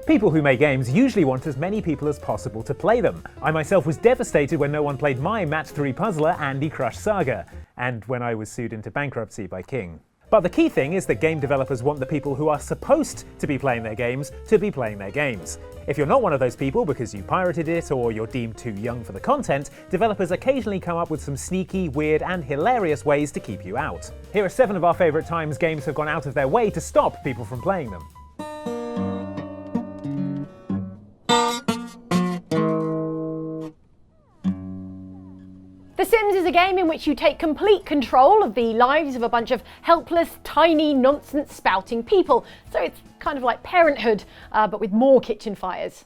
People who make games usually want as many people as possible to play them. I myself was devastated when no one played my Match 3 puzzler, Andy Crush Saga, and when I was sued into bankruptcy by King. But the key thing is that game developers want the people who are supposed to be playing their games to be playing their games. If you're not one of those people because you pirated it or you're deemed too young for the content, developers occasionally come up with some sneaky, weird and hilarious ways to keep you out. Here are 7 of our favourite times games have gone out of their way to stop people from playing them. The Sims is a game in which you take complete control of the lives of a bunch of helpless, tiny, nonsense spouting people. So it's kind of like Parenthood, but with more kitchen fires.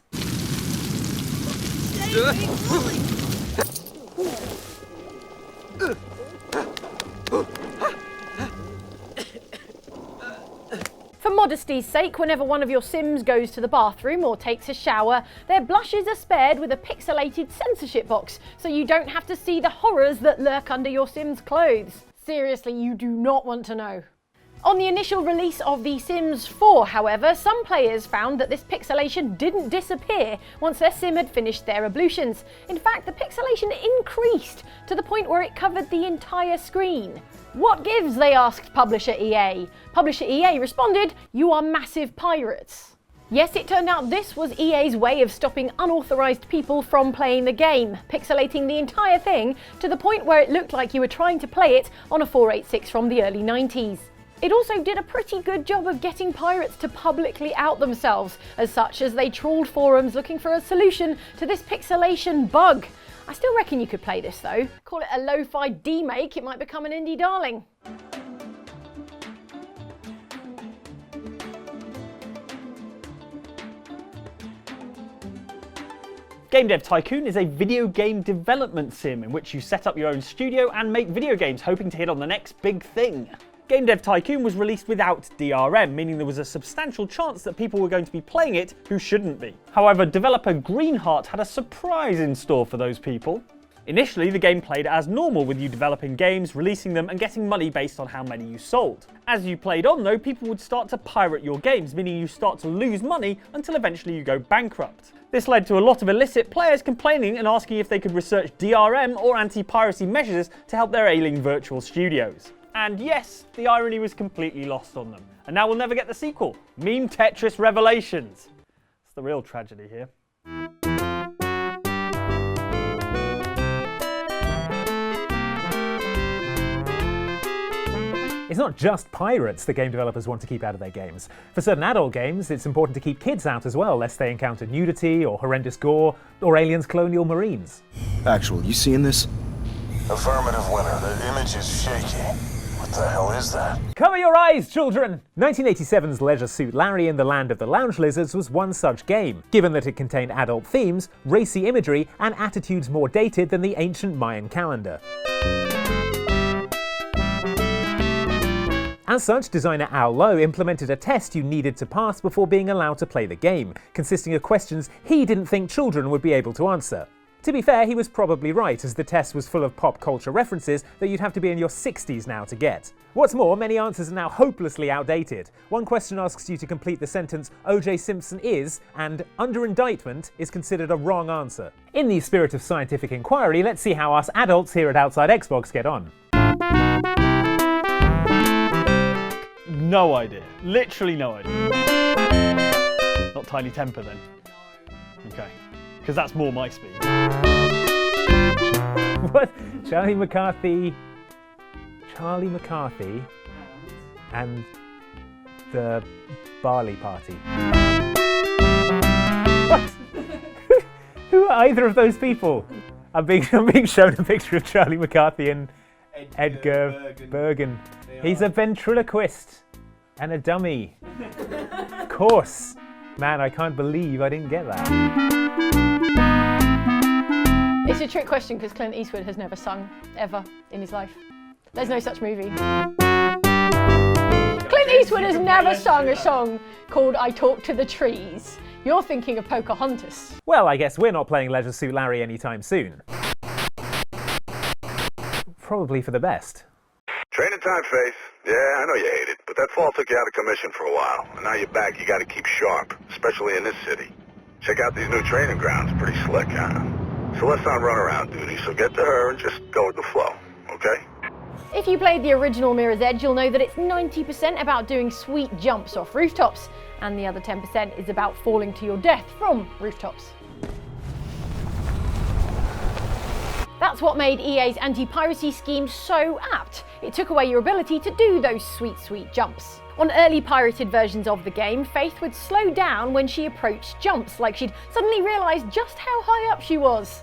For modesty's sake, whenever one of your Sims goes to the bathroom or takes a shower, their blushes are spared with a pixelated censorship box, so you don't have to see the horrors that lurk under your Sim's clothes. Seriously, you do not want to know. On the initial release of The Sims 4, however, some players found that this pixelation didn't disappear once their Sim had finished their ablutions. In fact, the pixelation increased to the point where it covered the entire screen. What gives, they asked publisher EA. Publisher EA responded, "You are massive pirates." Yes, it turned out this was EA's way of stopping unauthorised people from playing the game, pixelating the entire thing to the point where it looked like you were trying to play it on a 486 from the early 90s. It also did a pretty good job of getting pirates to publicly out themselves, as such as they trawled forums looking for a solution to this pixelation bug. I still reckon you could play this though. Call it a lo-fi D-make, it might become an indie darling. Game Dev Tycoon is a video game development sim in which you set up your own studio and make video games hoping to hit on the next big thing. Game Dev Tycoon was released without DRM, meaning there was a substantial chance that people were going to be playing it who shouldn't be. However, developer Greenheart had a surprise in store for those people. Initially, the game played as normal, with you developing games, releasing them and getting money based on how many you sold. As you played on though, people would start to pirate your games, meaning you start to lose money until eventually you go bankrupt. This led to a lot of illicit players complaining and asking if they could research DRM or anti-piracy measures to help their ailing virtual studios. And yes, the irony was completely lost on them. And now we'll never get the sequel, Meme Tetris Revelations. It's the real tragedy here. It's not just pirates that game developers want to keep out of their games. For certain adult games, it's important to keep kids out as well, lest they encounter nudity or horrendous gore, or aliens colonial marines. Actual, you seeing this? Affirmative, winner. The image is shaky. What the hell is that? Cover your eyes, children! 1987's Leisure Suit Larry in the Land of the Lounge Lizards was one such game, given that it contained adult themes, racy imagery, and attitudes more dated than the ancient Mayan calendar. As such, designer Lowe implemented a test you needed to pass before being allowed to play the game, consisting of questions he didn't think children would be able to answer. To be fair, he was probably right, as the test was full of pop culture references that you'd have to be in your 60s now to get. What's more, many answers are now hopelessly outdated. One question asks you to complete the sentence, "O.J. Simpson is," and "under indictment" is considered a wrong answer. In the spirit of scientific inquiry, let's see how us adults here at OutsideXbox get on. No idea. Literally no idea. Not Tiny Temper then? Okay. Because that's more my speed. What? Charlie McCarthy and the Barley Party. What? Who are either of those people? I'm being shown a picture of Charlie McCarthy and Edgar Bergen. He's a ventriloquist and a dummy. Of course. Man, I can't believe I didn't get that. It's a trick question because Clint Eastwood has never sung, ever, in his life. There's no such movie. Clint Eastwood has never sung a song called I Talk to the Trees. You're thinking of Pocahontas. Well, I guess we're not playing Leisure Suit Larry anytime soon. Probably for the best. Training time, Faith. Yeah, I know you hate it, but that fall took you out of commission for a while. And now you're back, you gotta keep sharp, especially in this city. Check out these new training grounds, pretty slick, huh? Celeste's on runaround duty, so get to her and just go with the flow, okay? If you played the original Mirror's Edge, you'll know that it's 90% about doing sweet jumps off rooftops, and the other 10% is about falling to your death from rooftops. That's what made EA's anti-piracy scheme so apt. It took away your ability to do those sweet, sweet jumps. On early pirated versions of the game, Faith would slow down when she approached jumps, like she'd suddenly realised just how high up she was.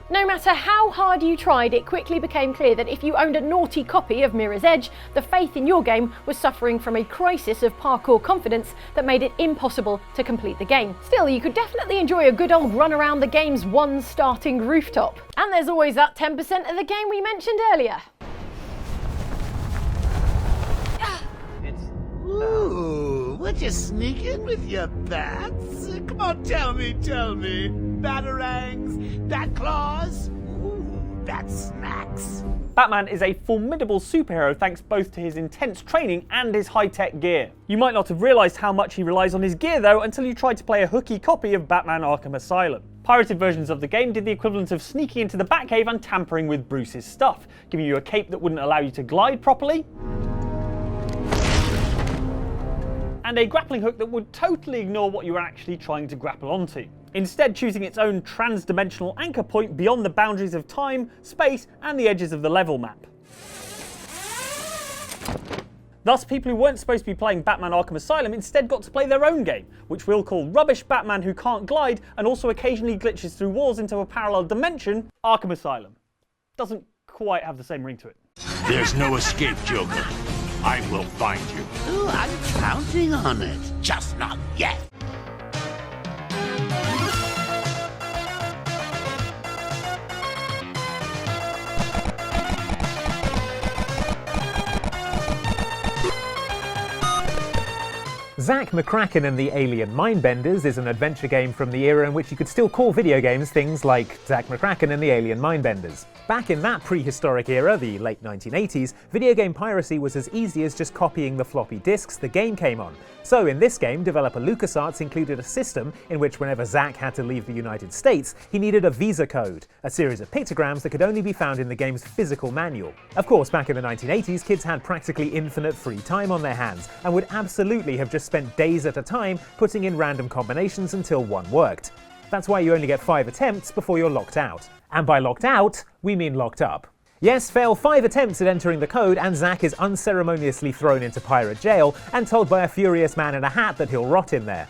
No matter how hard you tried, it quickly became clear that if you owned a naughty copy of Mirror's Edge, the Faith in your game was suffering from a crisis of parkour confidence that made it impossible to complete the game. Still, you could definitely enjoy a good old run around the game's one starting rooftop. And there's always that 10% of the game we mentioned earlier. Ooh, would you sneak in with your bats? Come on, tell me. Batarangs, bat claws, ooh, bat smacks. Batman is a formidable superhero thanks both to his intense training and his high-tech gear. You might not have realised how much he relies on his gear though until you tried to play a hooky copy of Batman Arkham Asylum. Pirated versions of the game did the equivalent of sneaking into the Batcave and tampering with Bruce's stuff, giving you a cape that wouldn't allow you to glide properly, and a grappling hook that would totally ignore what you were actually trying to grapple onto, instead choosing its own trans-dimensional anchor point beyond the boundaries of time, space, and the edges of the level map. Thus, people who weren't supposed to be playing Batman Arkham Asylum instead got to play their own game, which we'll call Rubbish Batman Who Can't Glide and also occasionally glitches through walls into a parallel dimension, Arkham Asylum. Doesn't quite have the same ring to it. There's no escape, Joker. I will find you. Ooh, I'm counting on it. Just not yet. Zack McCracken and the Alien Mindbenders is an adventure game from the era in which you could still call video games things like Zack McCracken and the Alien Mindbenders. Back in that prehistoric era, the late 1980s, video game piracy was as easy as just copying the floppy disks the game came on. So in this game, developer LucasArts included a system in which whenever Zack had to leave the United States, he needed a visa code, a series of pictograms that could only be found in the game's physical manual. Of course, back in the 1980s, kids had practically infinite free time on their hands, and would absolutely have just spent days at a time putting in random combinations until one worked. That's why you only get 5 attempts before you're locked out. And by locked out, we mean locked up. Yes, fail 5 attempts at entering the code and Zack is unceremoniously thrown into pirate jail and told by a furious man in a hat that he'll rot in there.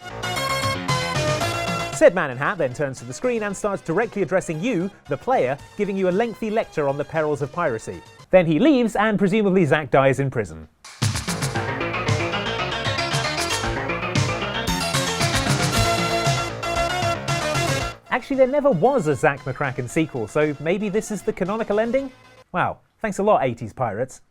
Said man in hat then turns to the screen and starts directly addressing you, the player, giving you a lengthy lecture on the perils of piracy. Then he leaves and presumably Zack dies in prison. Actually, there never was a Zack McCracken sequel, so maybe this is the canonical ending? Wow, thanks a lot 80s pirates.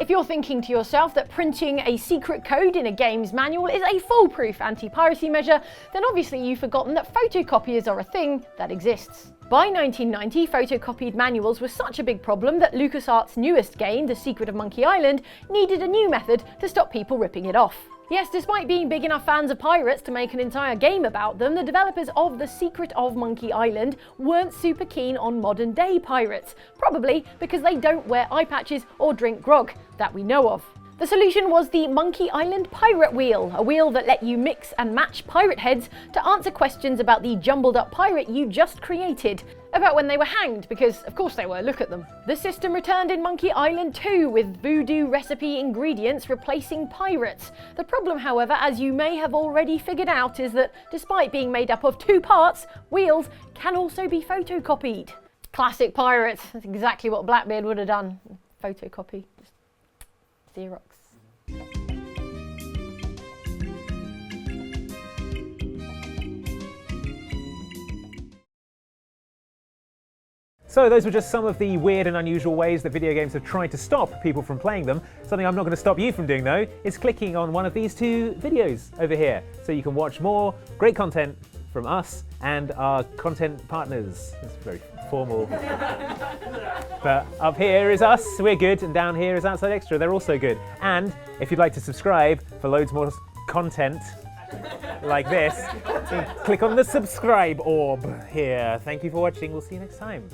If you're thinking to yourself that printing a secret code in a game's manual is a foolproof anti-piracy measure, then obviously you've forgotten that photocopiers are a thing that exists. By 1990, photocopied manuals were such a big problem that LucasArts' newest game, The Secret of Monkey Island, needed a new method to stop people ripping it off. Yes, despite being big enough fans of pirates to make an entire game about them, the developers of The Secret of Monkey Island weren't super keen on modern day pirates, probably because they don't wear eye patches or drink grog, that we know of. The solution was the Monkey Island Pirate Wheel, a wheel that let you mix and match pirate heads to answer questions about the jumbled up pirate you just created. About when they were hanged, because of course they were, look at them. The system returned in Monkey Island 2 with voodoo recipe ingredients replacing pirates. The problem, however, as you may have already figured out, is that despite being made up of 2 parts, wheels can also be photocopied. Classic pirates, that's exactly what Blackbeard would have done. Photocopy. Xerox. So those were just some of the weird and unusual ways that video games have tried to stop people from playing them. Something I'm not going to stop you from doing though is clicking on one of these 2 videos over here so you can watch more great content from us and our content partners. It's very formal. But up here is us, we're good, and down here is Outside Extra, they're also good. And if you'd like to subscribe for loads more content like this, click on the subscribe orb here. Thank you for watching, we'll see you next time.